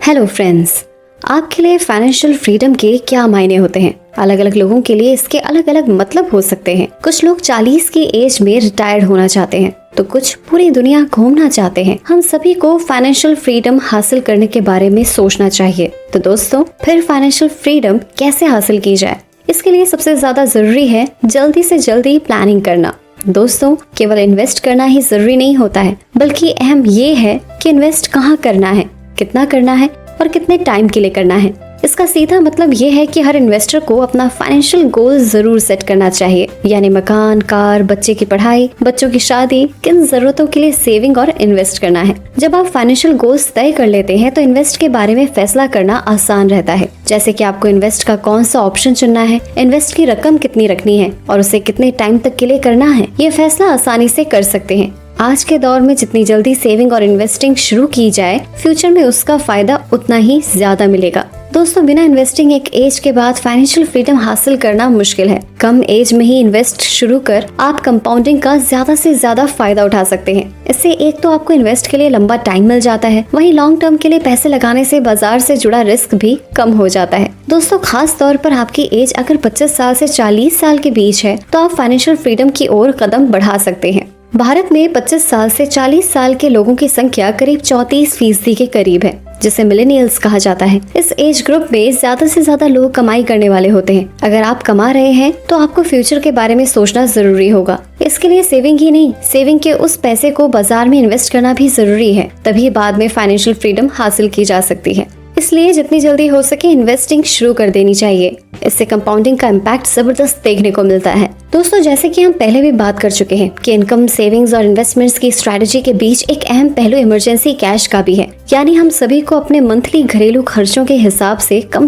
Hello friends, आपके लिए financial freedom के क्या मायने होते हैं? अलग अलग लोगों के लिए इसके अलग अलग मतलब हो सकते हैं। कुछ लोग 40 की एज में रिटायर्ड होना चाहते हैं तो कुछ पूरी दुनिया घूमना चाहते हैं। हम सभी को फाइनेंशियल फ्रीडम हासिल करने के बारे में सोचना चाहिए। तो दोस्तों, फिर फाइनेंशियल फ्रीडम कैसे हासिल की जाए? इसके लिए सबसे ज्यादा जरूरी है जल्दी से जल्दी प्लानिंग करना। दोस्तों, केवल इन्वेस्ट करना ही जरूरी नहीं होता है, बल्कि अहम ये है कि इन्वेस्ट कहाँ करना है, कितना करना है और कितने टाइम के लिए करना है। इसका सीधा मतलब ये है कि हर इन्वेस्टर को अपना फाइनेंशियल गोल जरूर सेट करना चाहिए, यानी मकान, कार, बच्चे की पढ़ाई, बच्चों की शादी, किन जरूरतों के लिए सेविंग और इन्वेस्ट करना है। जब आप फाइनेंशियल गोल्स तय कर लेते हैं तो इन्वेस्ट के बारे में फैसला करना आसान रहता है। जैसे कि आपको इन्वेस्ट का कौन सा ऑप्शन चुनना है, इन्वेस्ट की रकम कितनी रखनी है और उसे कितने टाइम तक के लिए करना है, ये फैसला आसानी से कर सकते हैं। आज के दौर में जितनी जल्दी सेविंग और इन्वेस्टिंग शुरू की जाए, फ्यूचर में उसका फायदा उतना ही ज्यादा मिलेगा। दोस्तों, बिना इन्वेस्टिंग एक एज के बाद फाइनेंशियल फ्रीडम हासिल करना मुश्किल है। कम एज में ही इन्वेस्ट शुरू कर आप कंपाउंडिंग का ज्यादा से ज्यादा फायदा उठा सकते हैं। इससे एक तो आपको इन्वेस्ट के लिए लंबा टाइम मिल जाता है, वहीं लॉन्ग टर्म के लिए पैसे लगाने से बाजार से जुड़ा रिस्क भी कम हो जाता है। दोस्तों, खास तौर पर आपकी एज अगर 25 साल से 40 साल के बीच है तो आप फाइनेंशियल फ्रीडम की ओर कदम बढ़ा सकते हैं। भारत में 25 साल से 40 साल के लोगों की संख्या करीब 34% के करीब है, जिसे मिलेनियल्स कहा जाता है। इस एज ग्रुप में ज्यादा से ज्यादा लोग कमाई करने वाले होते हैं। अगर आप कमा रहे हैं तो आपको फ्यूचर के बारे में सोचना जरूरी होगा। इसके लिए सेविंग ही नहीं, सेविंग के उस पैसे को बाजार में इन्वेस्ट करना भी जरूरी है, तभी बाद में फाइनेंशियल फ्रीडम हासिल की जा सकती है। इसलिए जितनी जल्दी हो सके इन्वेस्टिंग शुरू कर देनी चाहिए। इससे कंपाउंडिंग का इम्पैक्ट जबरदस्त देखने को मिलता है। दोस्तों, जैसे कि हम पहले भी बात कर चुके हैं कि इनकम, सेविंग्स और इन्वेस्टमेंट्स की स्ट्रेटजी के बीच एक अहम पहलू इमरजेंसी कैश का भी है। यानी हम सभी को अपने मंथली घरेलू खर्चों के हिसाब से कम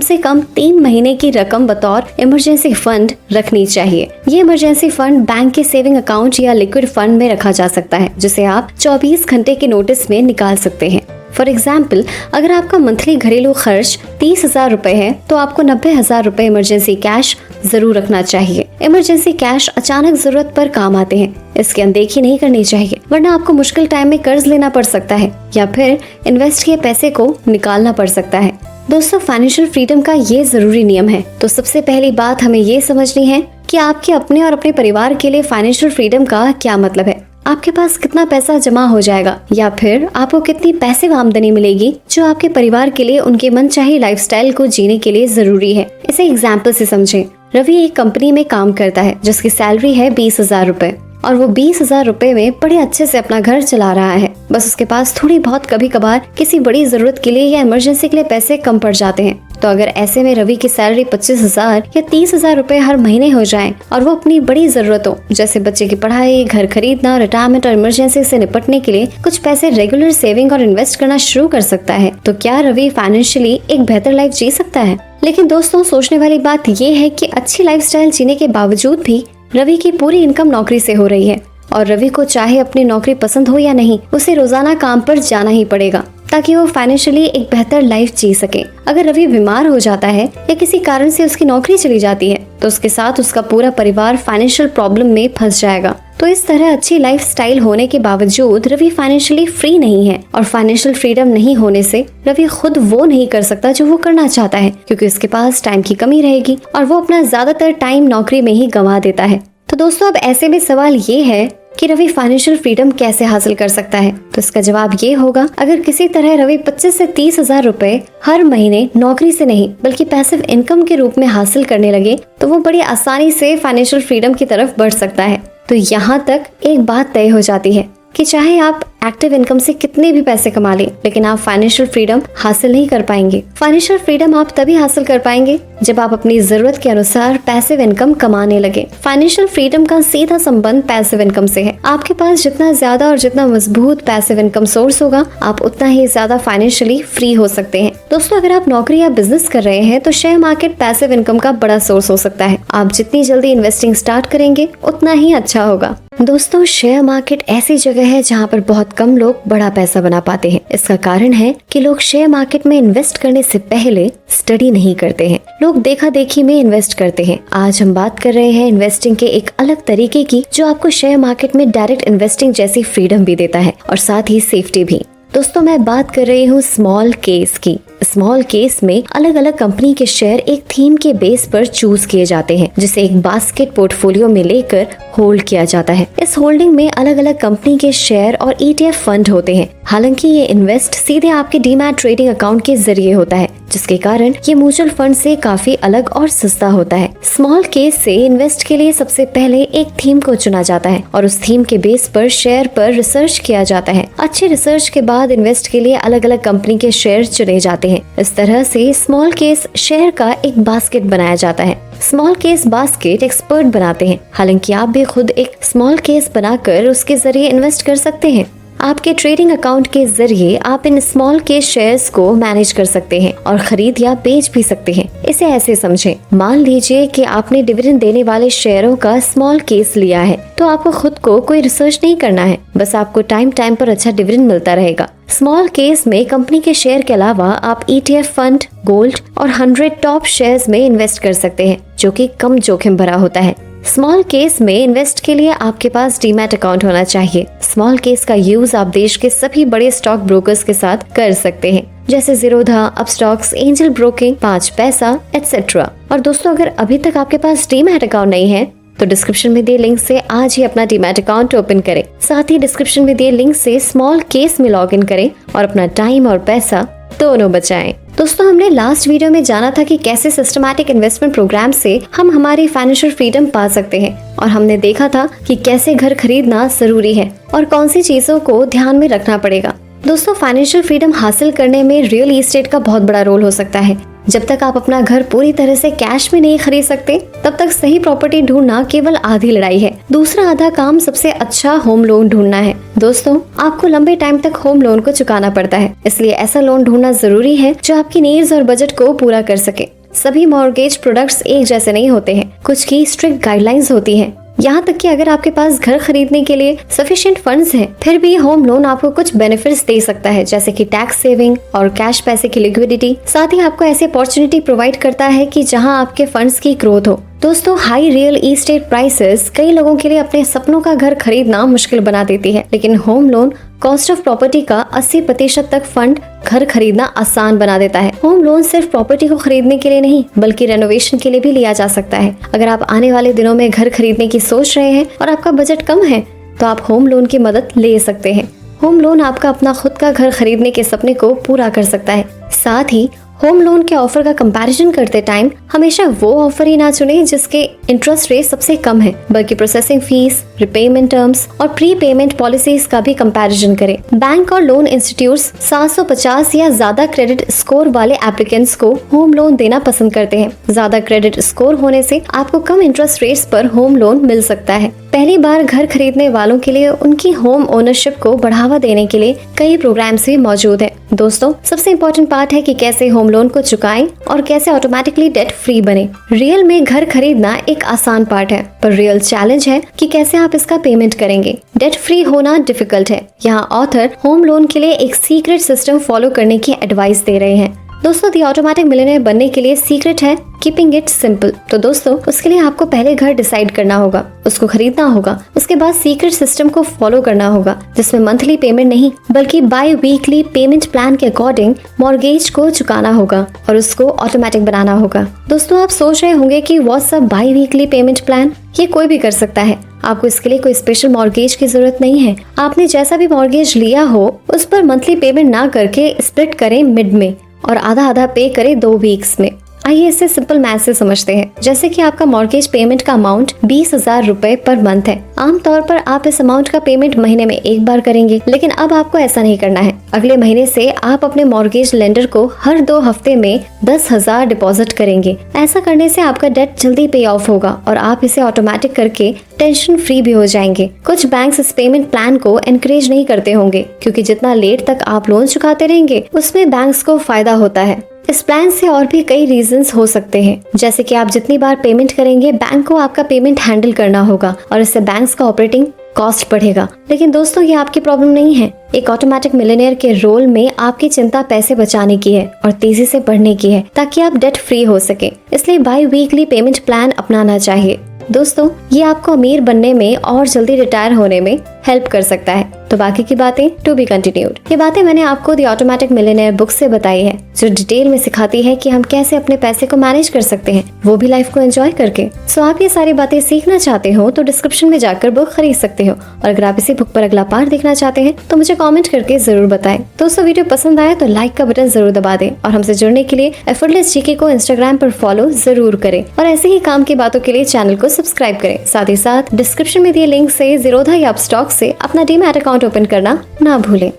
3 महीने की रकम बतौर इमरजेंसी फंड रखनी चाहिए। ये इमरजेंसी फंड बैंक के सेविंग अकाउंट या लिक्विड फंड में रखा जा सकता है, जिसे आप 24 घंटे के नोटिस में निकाल सकते हैं। फॉर एग्जाम्पल, अगर आपका मंथली घरेलू खर्च 30,000 रुपए है तो आपको 90,000 रुपए इमरजेंसी कैश जरूर रखना चाहिए। इमरजेंसी कैश अचानक जरूरत पर काम आते हैं, इसकी अनदेखी नहीं करनी चाहिए, वरना आपको मुश्किल टाइम में कर्ज लेना पड़ सकता है या फिर इन्वेस्ट किए पैसे को निकालना पड़ सकता है। दोस्तों, फाइनेंशियल फ्रीडम का ये जरूरी नियम है। तो सबसे पहली बात हमें ये समझनी है कि आपके अपने और अपने परिवार के लिए फाइनेंशियल फ्रीडम का क्या मतलब है। आपके पास कितना पैसा जमा हो जाएगा या फिर आपको कितनी पैसिव आमदनी मिलेगी जो आपके परिवार के लिए उनके मनचाही लाइफस्टाइल को जीने के लिए जरूरी है। इसे एग्जाम्पल से समझें। रवि एक कंपनी में काम करता है जिसकी सैलरी है 20,000 रुपए और वो 20,000 रुपए में बड़े अच्छे से अपना घर चला रहा है। बस उसके पास थोड़ी बहुत कभी कभार किसी बड़ी जरूरत के लिए या इमरजेंसी के लिए पैसे कम पड़ जाते हैं। तो अगर ऐसे में रवि की सैलरी 25,000 या 30,000 रुपए हर महीने हो जाए और वो अपनी बड़ी जरूरतों जैसे बच्चे की पढ़ाई, घर खरीदना, रिटायरमेंट और इमरजेंसी से निपटने के लिए कुछ पैसे रेगुलर सेविंग और इन्वेस्ट करना शुरू कर सकता है, तो क्या रवि फाइनेंशियली एक बेहतर लाइफ जी सकता है? लेकिन दोस्तों, सोचने वाली बात ये है कि अच्छी लाइफस्टाइल जीने के बावजूद भी रवि की पूरी इनकम नौकरी से हो रही है और रवि को चाहे अपनी नौकरी पसंद हो या नहीं, उसे रोजाना काम पर जाना ही पड़ेगा ताकि वो फाइनेंशियली एक बेहतर लाइफ जी सके। अगर रवि बीमार हो जाता है या किसी कारण से उसकी नौकरी चली जाती है तो उसके साथ उसका पूरा परिवार फाइनेंशियल प्रॉब्लम में फंस जाएगा। तो इस तरह अच्छी लाइफ स्टाइल होने के बावजूद रवि फाइनेंशियली फ्री नहीं है और फाइनेंशियल फ्रीडम नहीं होने से रवि खुद वो नहीं कर सकता जो वो करना चाहता है, क्योंकि उसके पास टाइम की कमी रहेगी और वो अपना ज्यादातर टाइम नौकरी में ही गंवा देता है। तो दोस्तों, अब ऐसे में सवाल ये है कि रवि फाइनेंशियल फ्रीडम कैसे हासिल कर सकता है? तो इसका जवाब ये होगा, अगर किसी तरह रवि 25 से 30,000 रुपए हर महीने नौकरी से नहीं बल्कि पैसिव इनकम के रूप में हासिल करने लगे तो वो बड़ी आसानी से फाइनेंशियल फ्रीडम की तरफ बढ़ सकता है। तो यहाँ तक एक बात तय हो जाती है कि चाहे आप एक्टिव इनकम से कितने भी पैसे कमा लें, लेकिन आप फाइनेंशियल फ्रीडम हासिल नहीं कर पाएंगे। फाइनेंशियल फ्रीडम आप तभी हासिल कर पाएंगे जब आप अपनी जरूरत के अनुसार पैसिव इनकम कमाने लगे। फाइनेंशियल फ्रीडम का सीधा संबंध पैसिव इनकम से है। आपके पास जितना ज्यादा और जितना मजबूत पैसिव इनकम सोर्स होगा, आप उतना ही ज्यादा फाइनेंशियली फ्री हो सकते हैं। दोस्तों, अगर आप नौकरी या बिजनेस कर रहे हैं तो शेयर मार्केट पैसिव इनकम का बड़ा सोर्स हो सकता है। आप जितनी जल्दी इन्वेस्टिंग स्टार्ट करेंगे उतना ही अच्छा होगा। दोस्तों, शेयर मार्केट ऐसी जगह है जहाँ पर बहुत कम लोग बड़ा पैसा बना पाते हैं। इसका कारण है कि लोग शेयर मार्केट में इन्वेस्ट करने से पहले स्टडी नहीं करते हैं। लोग देखा देखी में इन्वेस्ट करते हैं। आज हम बात कर रहे हैं इन्वेस्टिंग के एक अलग तरीके की जो आपको शेयर मार्केट में डायरेक्ट इन्वेस्टिंग जैसी फ्रीडम भी देता है और साथ ही सेफ्टी भी। दोस्तों, मैं बात कर रही हूँ स्मॉल केस की। स्मॉल केस में अलग अलग कंपनी के शेयर एक थीम के बेस पर चूज किए जाते हैं, जिसे एक बास्केट पोर्टफोलियो में लेकर होल्ड किया जाता है। इस होल्डिंग में अलग अलग कंपनी के शेयर और ETF फंड होते हैं। हालांकि ये इन्वेस्ट सीधे आपके डीमैट ट्रेडिंग अकाउंट के जरिए होता है, जिसके कारण ये म्यूचुअल फंड से काफी अलग और सस्ता होता है। स्मॉल केस से इन्वेस्ट के लिए सबसे पहले एक थीम को चुना जाता है और उस थीम के बेस पर शेयर पर रिसर्च किया जाता है। अच्छे रिसर्च के बाद इन्वेस्ट के लिए अलग अलग कंपनी के शेयर चुने जाते हैं। इस तरह से स्मॉल केस शेयर का एक बास्केट बनाया जाता है। स्मॉल केस बास्केट एक्सपर्ट बनाते हैं। हालांकि आप भी खुद एक स्मॉल केस बनाकर उसके जरिए इन्वेस्ट कर सकते हैं। आपके ट्रेडिंग अकाउंट के जरिए आप इन स्मॉल केस शेयर्स को मैनेज कर सकते हैं और खरीद या बेच भी सकते हैं। इसे ऐसे समझें, मान लीजिए कि आपने डिविडेंड देने वाले शेयरों का स्मॉल केस लिया है, तो आपको खुद को कोई रिसर्च नहीं करना है, बस आपको टाइम टाइम पर अच्छा डिविडेंड मिलता रहेगा। स्मॉल केस में कंपनी के शेयर के अलावा आप ETF फंड, गोल्ड और 100 टॉप शेयर्स में इन्वेस्ट कर सकते हैं, जो कि कम जोखिम भरा होता है। स्मॉल केस में इन्वेस्ट के लिए आपके पास डीमैट अकाउंट होना चाहिए। स्मॉल केस का यूज आप देश के सभी बड़े स्टॉक ब्रोकर्स के साथ कर सकते हैं, जैसे ज़ीरोधा, अपस्टॉक्स, एंजल ब्रोकिंग, 5 पैसा एटसेट्रा। और दोस्तों, अगर अभी तक आपके पास डीमैट अकाउंट नहीं है तो डिस्क्रिप्शन में दिए लिंक से आज ही अपना डीमैट अकाउंट ओपन करें। साथ ही डिस्क्रिप्शन में दिए लिंक से स्मॉल केस में लॉग इन करें और अपना टाइम और पैसा दोनों बचाएं। दोस्तों, हमने लास्ट वीडियो में जाना था कि कैसे सिस्टमैटिक इन्वेस्टमेंट प्रोग्राम से हम हमारी फाइनेंशियल फ्रीडम पा सकते हैं, और हमने देखा था कि कैसे घर खरीदना जरूरी है और कौन सी चीजों को ध्यान में रखना पड़ेगा। दोस्तों, फाइनेंशियल फ्रीडम हासिल करने में रियल एस्टेट का बहुत बड़ा रोल हो सकता है। जब तक आप अपना घर पूरी तरह से कैश में नहीं खरीद सकते, तब तक सही प्रॉपर्टी ढूंढना केवल आधी लड़ाई है। दूसरा आधा काम सबसे अच्छा होम लोन ढूंढना है। दोस्तों, आपको लंबे टाइम तक होम लोन को चुकाना पड़ता है, इसलिए ऐसा लोन ढूंढना जरूरी है जो आपकी नीड्स और बजट को पूरा कर सके। सभी मॉर्गेज प्रोडक्ट्स एक जैसे नहीं होते हैं, कुछ की स्ट्रिक्ट गाइडलाइंस होती हैं। यहाँ तक कि अगर आपके पास घर खरीदने के लिए सफिशिएंट फंड्स हैं, फिर भी होम लोन आपको कुछ बेनिफिट्स दे सकता है, जैसे कि टैक्स सेविंग और कैश पैसे की लिक्विडिटी। साथ ही आपको ऐसी अपॉर्चुनिटी प्रोवाइड करता है कि जहाँ आपके फंड्स की ग्रोथ हो। दोस्तों, हाई रियल एस्टेट प्राइसेस कई लोगों के लिए अपने सपनों का घर खरीदना मुश्किल बना देती है, लेकिन home loan cost of property का 80% तक फंड घर खरीदना आसान बना देता है। होम लोन सिर्फ प्रॉपर्टी को खरीदने के लिए नहीं, बल्कि रेनोवेशन के लिए भी लिया जा सकता है। अगर आप आने वाले दिनों में घर खरीदने की सोच रहे हैं और आपका बजट कम है, तो आप होम लोन की मदद ले सकते हैं। होम लोन आपका अपना खुद का घर खरीदने के सपने को पूरा कर सकता है। साथ ही होम लोन के ऑफर का कंपैरिजन करते टाइम हमेशा वो ऑफर ही ना चुने जिसके इंटरेस्ट रेट सबसे कम है, बल्कि प्रोसेसिंग फीस, रिपेमेंट टर्म्स और प्री पेमेंट पॉलिसीज का भी कंपैरिजन करें। बैंक और लोन इंस्टीट्यूट्स 750 या ज्यादा क्रेडिट स्कोर वाले एप्लीकेंट्स को होम लोन देना पसंद करते हैं। ज्यादा क्रेडिट स्कोर होने से आपको कम इंटरेस्ट रेट्स पर होम लोन मिल सकता है। पहली बार घर खरीदने वालों के लिए उनकी होम ओनरशिप को बढ़ावा देने के लिए कई प्रोग्राम्स भी मौजूद है। दोस्तों, सबसे इम्पोर्टेंट पार्ट है कि कैसे होम लोन को चुकाएं और कैसे ऑटोमेटिकली डेट फ्री बने। रियल में घर खरीदना एक आसान पार्ट है, पर रियल चैलेंज है कि कैसे आप इसका पेमेंट करेंगे। डेट फ्री होना डिफिकल्ट है। यहाँ ऑथर होम लोन के लिए एक सीक्रेट सिस्टम फॉलो करने की एडवाइस दे रहे हैं। दोस्तों, दी ऑटोमेटिक मिलियनेयर बनने के लिए सीक्रेट है कीपिंग इट सिंपल। तो दोस्तों, उसके लिए आपको पहले घर डिसाइड करना होगा, उसको खरीदना होगा, उसके बाद सीक्रेट सिस्टम को फॉलो करना होगा, जिसमें मंथली पेमेंट नहीं बल्कि बाई वीकली पेमेंट प्लान के अकॉर्डिंग मॉर्गेज को चुकाना होगा और उसको ऑटोमेटिक बनाना होगा। दोस्तों, आप सोच रहे होंगे कि what's a by weekly payment plan? ये कोई भी कर सकता है। आपको इसके लिए कोई स्पेशल मॉर्गेज की जरूरत नहीं है। आपने जैसा भी मॉर्गेज लिया हो, उस पर मंथली पेमेंट ना करके स्प्लिट करें मिड में और आधा आधा पे करें 2 वीक्स में। आइए इसे सिंपल मैथ से समझते हैं। जैसे कि आपका मॉर्गेज पेमेंट का अमाउंट 20,000 रुपए पर मंथ है। आमतौर पर आप इस अमाउंट का पेमेंट महीने में एक बार करेंगे, लेकिन अब आपको ऐसा नहीं करना है। अगले महीने से आप अपने मॉर्गेज लेंडर को हर 2 हफ्ते में 10,000 डिपॉजिट करेंगे। ऐसा करने से आपका डेट जल्दी पे ऑफ होगा और आप इसे ऑटोमेटिक करके टेंशन फ्री भी हो जाएंगे। कुछ बैंक्स इस पेमेंट प्लान को एनकरेज नहीं करते होंगे, क्योंकि जितना लेट तक आप लोन चुकाते रहेंगे उसमें बैंक्स को फायदा होता है। इस प्लान से और भी कई रीजंस हो सकते हैं, जैसे कि आप जितनी बार पेमेंट करेंगे बैंक को आपका पेमेंट हैंडल करना होगा और इससे बैंक्स का ऑपरेटिंग कॉस्ट बढ़ेगा। लेकिन दोस्तों, ये आपकी प्रॉब्लम नहीं है। एक ऑटोमेटिक मिलियनेयर के रोल में आपकी चिंता पैसे बचाने की है और तेजी से बढ़ने की है, ताकि आप डेट फ्री हो सके। इसलिए बाई वीकली पेमेंट प्लान अपनाना चाहिए। दोस्तों, ये आपको अमीर बनने में और जल्दी रिटायर होने में हेल्प कर सकता है। तो बाकी की बातें टू बी कंटिन्यूड। ये बातें मैंने आपको द ऑटोमेटिक मिलियनेयर बुक से बताई है, जो डिटेल में सिखाती है कि हम कैसे अपने पैसे को मैनेज कर सकते हैं, वो भी लाइफ को एंजॉय करके। सो आप ये सारी बातें सीखना चाहते हो तो डिस्क्रिप्शन में जाकर बुक खरीद सकते हो, और अगर आप इसी बुक पर अगला पार्ट देखना चाहते हैं तो मुझे कमेंट करके जरूर बताएं। दोस्तों वीडियो पसंद आए तो लाइक का बटन जरूर दबा दें, और हमसे जुड़ने के लिए एफर्टलेस जीके को इंस्टाग्राम पर फॉलो जरूर करें, और ऐसे ही काम की बातों के लिए चैनल को सब्सक्राइब करें। साथ ही साथ डिस्क्रिप्शन में दिए लिंक से ज़ीरोधा या अपस्टॉक से अपना डीमैट अकाउंट ओपन करना ना भूलें।